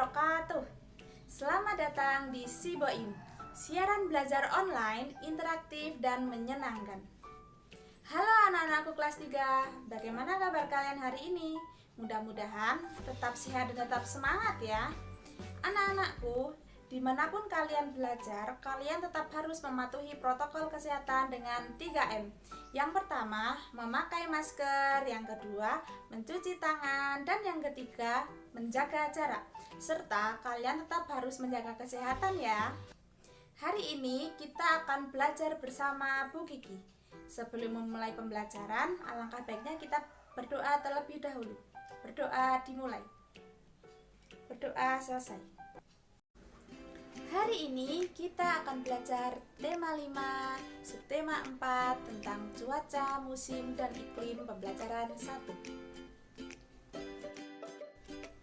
wabarakatuh. Selamat datang di Siboim, siaran belajar online, interaktif dan menyenangkan. Halo anak-anakku kelas 3, bagaimana kabar kalian hari ini? Mudah-mudahan tetap sehat dan tetap semangat ya. Anak-anakku, dimanapun kalian belajar, kalian tetap harus mematuhi protokol kesehatan dengan 3M. Yang pertama, memakai masker. Yang kedua, mencuci tangan. Dan yang ketiga, menjaga jarak. Serta kalian tetap harus menjaga kesehatan ya. Hari ini kita akan belajar bersama Bu Kiki. Sebelum memulai pembelajaran, alangkah baiknya kita berdoa terlebih dahulu. Berdoa dimulai. Berdoa selesai. Hari ini kita akan belajar tema 5, subtema 4 tentang cuaca, musim, dan iklim pembelajaran 1.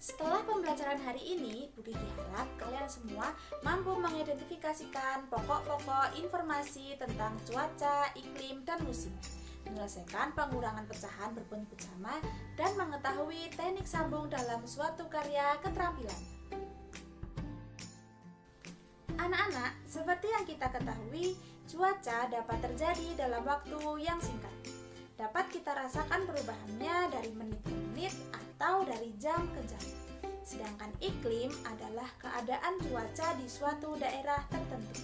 Setelah pembelajaran hari ini, Bu Kiki harap kalian semua mampu mengidentifikasikan pokok-pokok informasi tentang cuaca, iklim, dan musim, menyelesaikan pengurangan pecahan berbentuk sama, dan mengetahui teknik sambung dalam suatu karya keterampilan. Anak-anak, seperti yang kita ketahui, cuaca dapat terjadi dalam waktu yang singkat. Dapat kita rasakan perubahannya dari menit ke menit atau dari jam ke jam. Sedangkan iklim adalah keadaan cuaca di suatu daerah tertentu.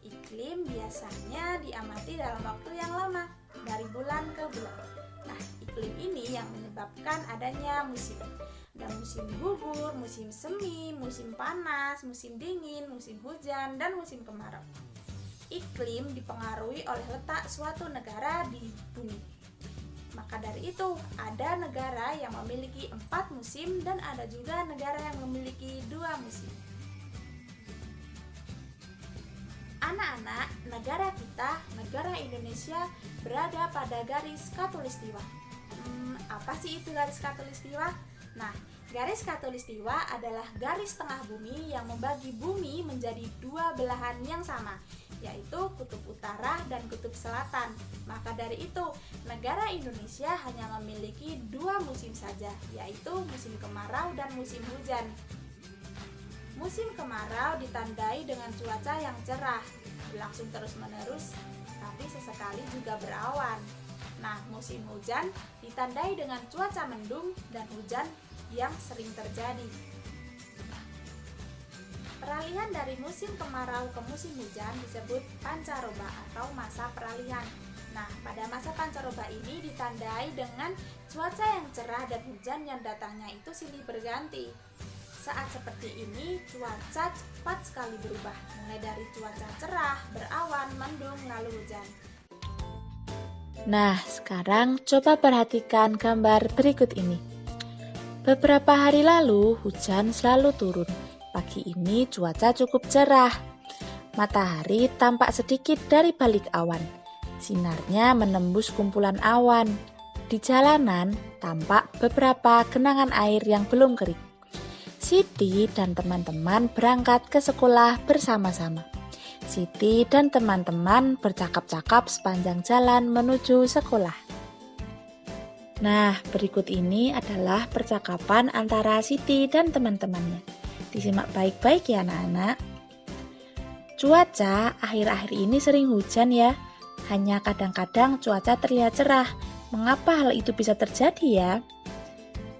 Iklim biasanya diamati dalam waktu yang lama, dari bulan ke bulan. Nah, iklim ini yang menyebabkan adanya musim. Ada musim gugur, musim semi, musim panas, musim dingin, musim hujan, dan musim kemarau. Iklim dipengaruhi oleh letak suatu negara di bumi. Maka dari itu, ada negara yang memiliki 4 musim dan ada juga negara yang memiliki 2 musim. Anak-anak, negara kita, negara Indonesia, berada pada garis khatulistiwa. Apa sih itu garis khatulistiwa? Nah, garis khatulistiwa adalah garis tengah bumi yang membagi bumi menjadi 2 belahan yang sama, yaitu kutub utara dan kutub selatan. Maka dari itu, negara Indonesia hanya memiliki 2 musim saja, yaitu musim kemarau dan musim hujan. Musim kemarau ditandai dengan cuaca yang cerah, berlangsung terus-menerus, tapi sesekali juga berawan. Nah, musim hujan ditandai dengan cuaca mendung dan hujan yang sering terjadi. Peralihan dari musim kemarau ke musim hujan disebut pancaroba atau masa peralihan. Nah, pada masa pancaroba ini ditandai dengan cuaca yang cerah dan hujan yang datangnya itu silih berganti. Saat seperti ini, cuaca cepat sekali berubah, mulai dari cuaca cerah, berawan, mendung, lalu hujan. Nah, sekarang coba perhatikan gambar berikut ini. Beberapa hari lalu, hujan selalu turun. Pagi ini cuaca cukup cerah. Matahari tampak sedikit dari balik awan. Sinarnya menembus kumpulan awan. Di jalanan tampak beberapa genangan air yang belum kering. Siti dan teman-teman berangkat ke sekolah bersama-sama. Siti dan teman-teman bercakap-cakap sepanjang jalan menuju sekolah. Nah, berikut ini adalah percakapan antara Siti dan teman-temannya. Disimak baik-baik ya anak-anak. Cuaca akhir-akhir ini sering hujan ya. Hanya kadang-kadang cuaca terlihat cerah. Mengapa hal itu bisa terjadi ya?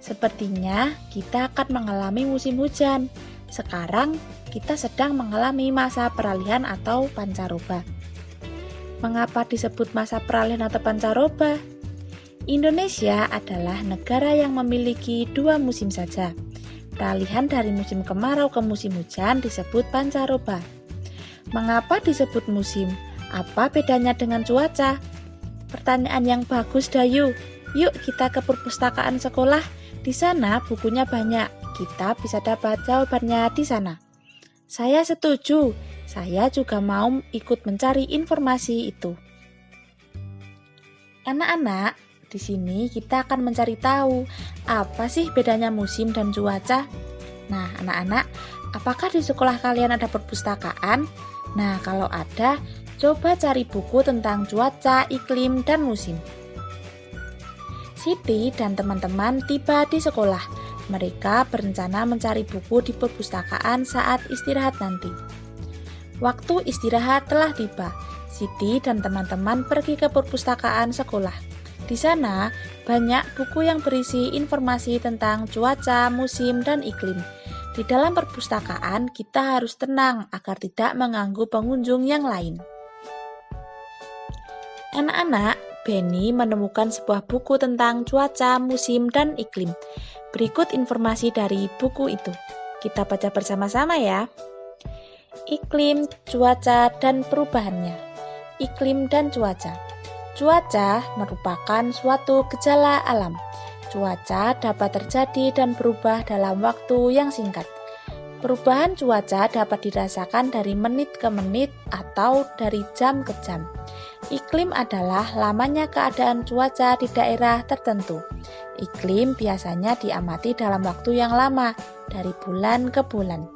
Sepertinya kita akan mengalami musim hujan. Sekarang kita sedang mengalami masa peralihan atau pancaroba. Mengapa disebut masa peralihan atau pancaroba? Indonesia adalah negara yang memiliki 2 musim saja. Peralihan dari musim kemarau ke musim hujan disebut pancaroba. Mengapa disebut musim? Apa bedanya dengan cuaca? Pertanyaan yang bagus, Dayu. Yuk kita ke perpustakaan sekolah. Di sana bukunya banyak. Kita bisa dapat jawabannya di sana. Saya setuju. Saya juga mau ikut mencari informasi itu. Anak-anak, di sini kita akan mencari tahu apa sih bedanya musim dan cuaca. Nah, anak-anak, apakah di sekolah kalian ada perpustakaan? Nah, kalau ada, coba cari buku tentang cuaca, iklim, dan musim. Siti dan teman-teman tiba di sekolah. Mereka berencana mencari buku di perpustakaan saat istirahat nanti. Waktu istirahat telah tiba. Siti dan teman-teman pergi ke perpustakaan sekolah. Di sana banyak buku yang berisi informasi tentang cuaca, musim, dan iklim. Di dalam perpustakaan kita harus tenang agar tidak mengganggu pengunjung yang lain. Anak-anak, Benny menemukan sebuah buku tentang cuaca, musim, dan iklim. Berikut informasi dari buku itu. Kita baca bersama-sama ya. Iklim, cuaca, dan perubahannya. Iklim dan cuaca. Cuaca merupakan suatu gejala alam. Cuaca dapat terjadi dan berubah dalam waktu yang singkat. Perubahan cuaca dapat dirasakan dari menit ke menit atau dari jam ke jam. Iklim adalah lamanya keadaan cuaca di daerah tertentu. Iklim biasanya diamati dalam waktu yang lama, dari bulan ke bulan.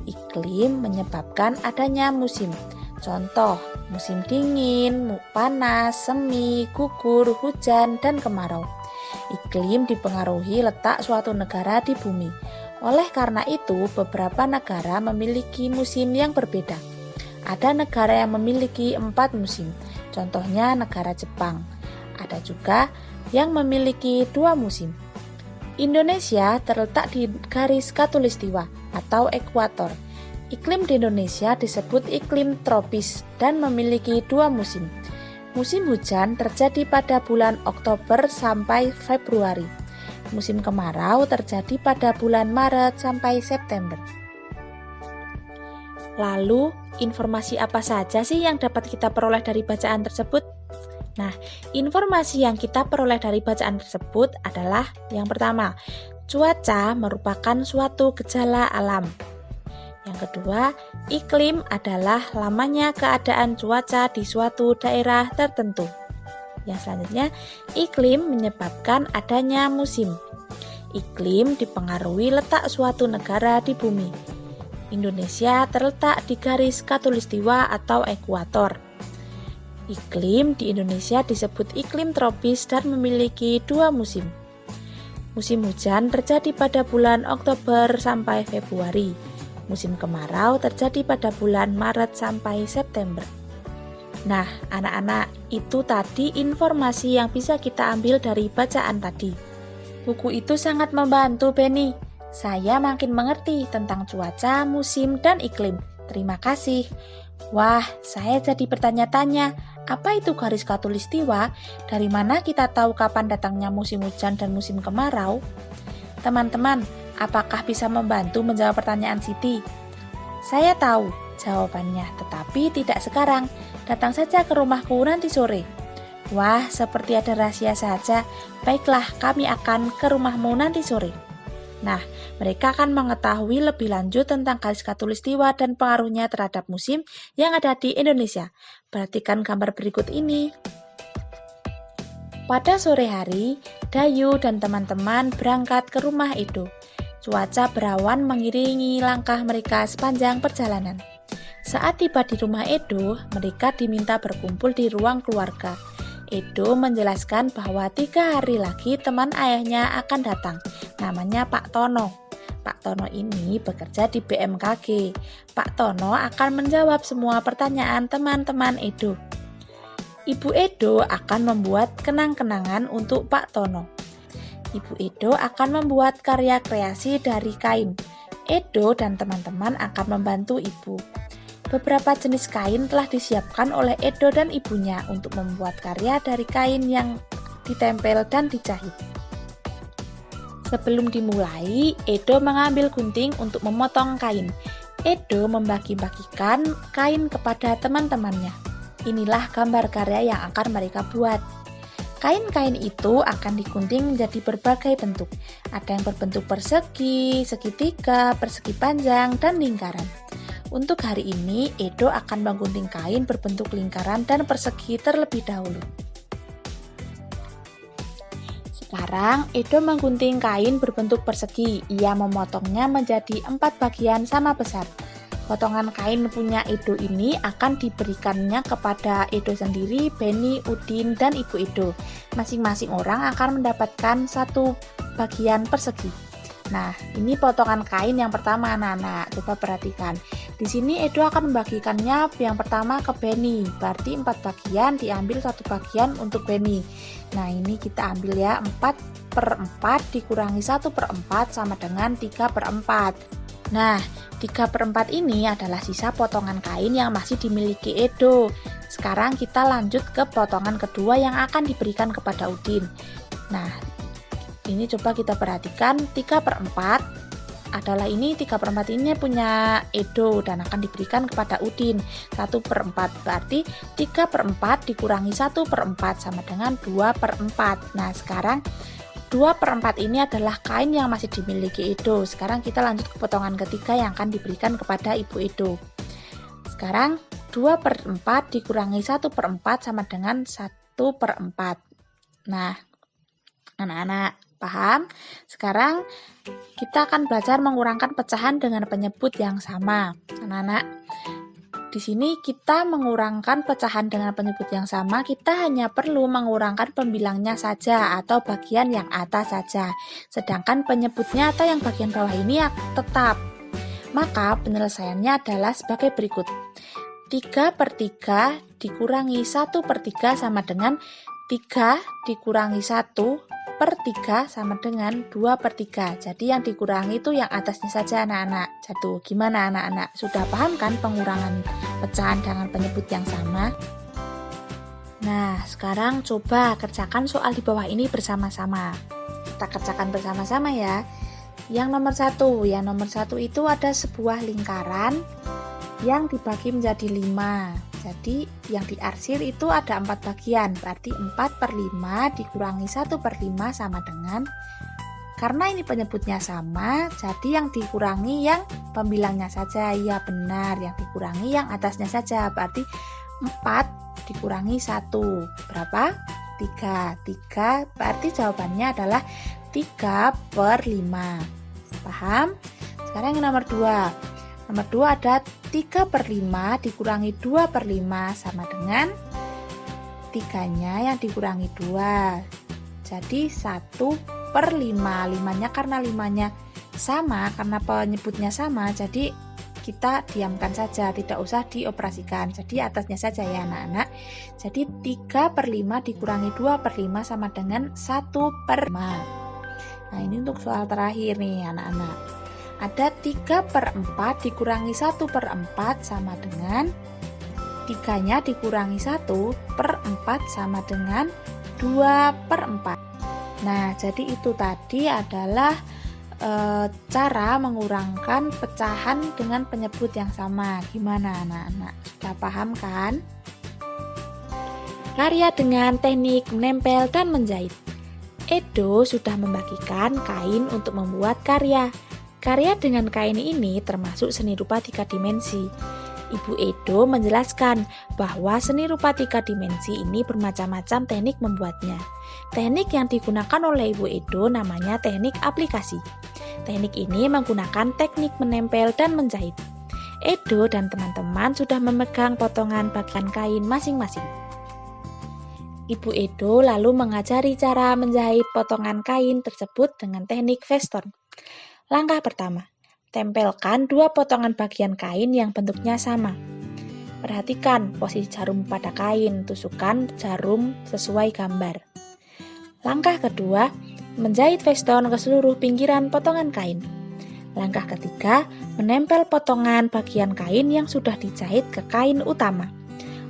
Iklim menyebabkan adanya musim. Contoh, musim dingin, panas, semi, gugur, hujan, dan kemarau. Iklim dipengaruhi letak suatu negara di bumi. Oleh karena itu, beberapa negara memiliki musim yang berbeda. Ada negara yang memiliki 4 musim, contohnya negara Jepang. Ada juga yang memiliki 2 musim. Indonesia terletak di garis khatulistiwa atau ekuator. Iklim di Indonesia disebut iklim tropis dan memiliki 2 musim. Musim hujan terjadi pada bulan Oktober sampai Februari. Musim kemarau terjadi pada bulan Maret sampai September. Lalu, informasi apa saja sih yang dapat kita peroleh dari bacaan tersebut? Nah, informasi yang kita peroleh dari bacaan tersebut adalah yang pertama, cuaca merupakan suatu gejala alam. Yang kedua, iklim adalah lamanya keadaan cuaca di suatu daerah tertentu. Yang selanjutnya, iklim menyebabkan adanya musim. Iklim dipengaruhi letak suatu negara di bumi. Indonesia terletak di garis khatulistiwa atau ekuator. Iklim di Indonesia disebut iklim tropis dan memiliki 2 musim. Musim hujan terjadi pada bulan Oktober sampai Februari. Musim kemarau terjadi pada bulan Maret sampai September. Nah, anak-anak, itu tadi informasi yang bisa kita ambil dari bacaan tadi. Buku itu sangat membantu, Benny. Saya makin mengerti tentang cuaca, musim, dan iklim. Terima kasih. Wah, saya jadi bertanya-tanya, apa itu garis khatulistiwa? Dari mana kita tahu kapan datangnya musim hujan dan musim kemarau? Teman-teman, apakah bisa membantu menjawab pertanyaan Siti? Saya tahu jawabannya, tetapi tidak sekarang. Datang saja ke rumahku nanti sore. Wah, seperti ada rahasia saja. Baiklah, kami akan ke rumahmu nanti sore. Nah, mereka akan mengetahui lebih lanjut tentang garis khatulistiwa dan pengaruhnya terhadap musim yang ada di Indonesia. Perhatikan gambar berikut ini. Pada sore hari, Dayu dan teman-teman berangkat ke rumah Edo. Cuaca berawan mengiringi langkah mereka sepanjang perjalanan. Saat tiba di rumah Edo, mereka diminta berkumpul di ruang keluarga. Edo menjelaskan bahwa 3 hari lagi teman ayahnya akan datang, namanya Pak Tono. Pak Tono ini bekerja di BMKG. Pak Tono akan menjawab semua pertanyaan teman-teman Edo. Ibu Edo akan membuat kenang-kenangan untuk Pak Tono. Ibu Edo akan membuat karya kreasi dari kain. Edo dan teman-teman akan membantu ibu. Beberapa jenis kain telah disiapkan oleh Edo dan ibunya untuk membuat karya dari kain yang ditempel dan dijahit. Sebelum dimulai, Edo mengambil gunting untuk memotong kain. Edo membagi-bagikan kain kepada teman-temannya. Inilah gambar karya yang akan mereka buat. Kain-kain itu akan digunting menjadi berbagai bentuk. Ada yang berbentuk persegi, segitiga, persegi panjang, dan lingkaran. Untuk hari ini, Edo akan menggunting kain berbentuk lingkaran dan persegi terlebih dahulu. Sekarang, Edo menggunting kain berbentuk persegi. Ia memotongnya menjadi 4 bagian sama besar. Potongan kain punya Edo ini akan diberikannya kepada Edo sendiri, Benny, Udin, dan Ibu Edo. Masing-masing orang akan mendapatkan 1 bagian persegi. Nah, ini potongan kain yang pertama anak-anak. Coba perhatikan. Di sini Edo akan membagikannya yang pertama ke Beni. Berarti 4 bagian, diambil 1 bagian untuk Beni. Nah, ini kita ambil ya, 4/4 dikurangi 1/4 sama dengan 3/4. Nah, 3/4 ini adalah sisa potongan kain yang masih dimiliki Edo. Sekarang kita lanjut ke potongan kedua yang akan diberikan kepada Udin. Nah, ini coba kita perhatikan, 3/4 adalah ini 3/4 ini punya Edo dan akan diberikan kepada Udin 1/4. Berarti 3/4 dikurangi 1/4 sama dengan 2/4. Nah, sekarang 2/4 ini adalah kain yang masih dimiliki Edo. Sekarang kita lanjut ke potongan ketiga yang akan diberikan kepada Ibu Edo. Sekarang 2/4 dikurangi 1/4 sama dengan 1/4. Nah, anak-anak paham? Sekarang kita akan belajar mengurangkan pecahan dengan penyebut yang sama. Anak-anak, di sini kita mengurangkan pecahan dengan penyebut yang sama, kita hanya perlu mengurangkan pembilangnya saja atau bagian yang atas saja. Sedangkan penyebutnya atau yang bagian bawah ini tetap. Maka penyelesaiannya adalah sebagai berikut. 3/3 dikurangi 1/3 sama dengan 3 dikurangi 1/3 sama dengan 2/3. Jadi yang dikurangi itu yang atasnya saja anak-anak. Jatuh. Gimana anak-anak? Sudah paham kan pengurangan pecahan dengan penyebut yang sama? Nah, sekarang coba kerjakan soal di bawah ini bersama-sama. Kita kerjakan bersama-sama ya. Yang nomor 1 itu ada sebuah lingkaran yang dibagi menjadi 5. Jadi yang diarsir itu ada 4 bagian, berarti 4/5 dikurangi 1/5 sama dengan, karena ini penyebutnya sama, jadi yang dikurangi yang pembilangnya saja. Ya benar, yang dikurangi yang atasnya saja, berarti 4 dikurangi 1, berapa? 3. 3 berarti jawabannya adalah 3/5. Paham? Sekarang yang nomor 2. Nomor 2 ada 3/5 dikurangi 2/5 sama dengan 3-nya yang dikurangi 2. Jadi 1/5. 5-nya karena 5-nya sama, karena penyebutnya sama, jadi kita diamkan saja, tidak usah dioperasikan. Jadi atasnya saja ya anak-anak. Jadi 3/5 dikurangi 2/5 sama dengan 1/5. Nah, ini untuk soal terakhir nih anak-anak. Ada 3/4 dikurangi 1/4 sama dengan 3-nya dikurangi 1/4 sama dengan 2/4. Nah, jadi itu tadi adalah cara mengurangkan pecahan dengan penyebut yang sama. Gimana anak-anak? Sudah paham kan? Karya dengan teknik menempel dan menjahit. Edo sudah membagikan kain untuk membuat karya. Karya dengan kain ini termasuk seni rupa 3 dimensi. Ibu Edo menjelaskan bahwa seni rupa 3 dimensi ini bermacam-macam teknik membuatnya. Teknik yang digunakan oleh Ibu Edo namanya teknik aplikasi. Teknik ini menggunakan teknik menempel dan menjahit. Edo dan teman-teman sudah memegang potongan bagian kain masing-masing. Ibu Edo lalu mengajari cara menjahit potongan kain tersebut dengan teknik Weston. Langkah pertama, tempelkan 2 potongan bagian kain yang bentuknya sama. Perhatikan posisi jarum pada kain, tusukkan jarum sesuai gambar. Langkah kedua, menjahit Weston ke seluruh pinggiran potongan kain. Langkah ketiga, menempel potongan bagian kain yang sudah dijahit ke kain utama.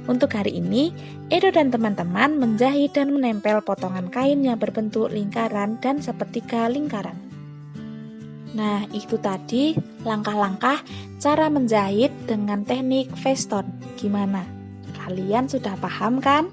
Untuk hari ini, Edo dan teman-teman menjahit dan menempel potongan kain yang berbentuk lingkaran dan sepertiga lingkaran. Nah, itu tadi langkah-langkah cara menjahit dengan teknik Weston. Gimana? Kalian sudah paham kan?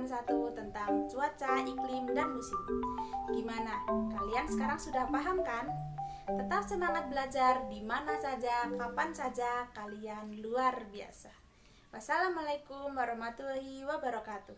pelajaran 1 tentang cuaca, iklim, dan musim. Gimana? Kalian sekarang sudah paham kan? Tetap semangat belajar di mana saja, kapan saja, kalian luar biasa. Wassalamualaikum warahmatullahi wabarakatuh.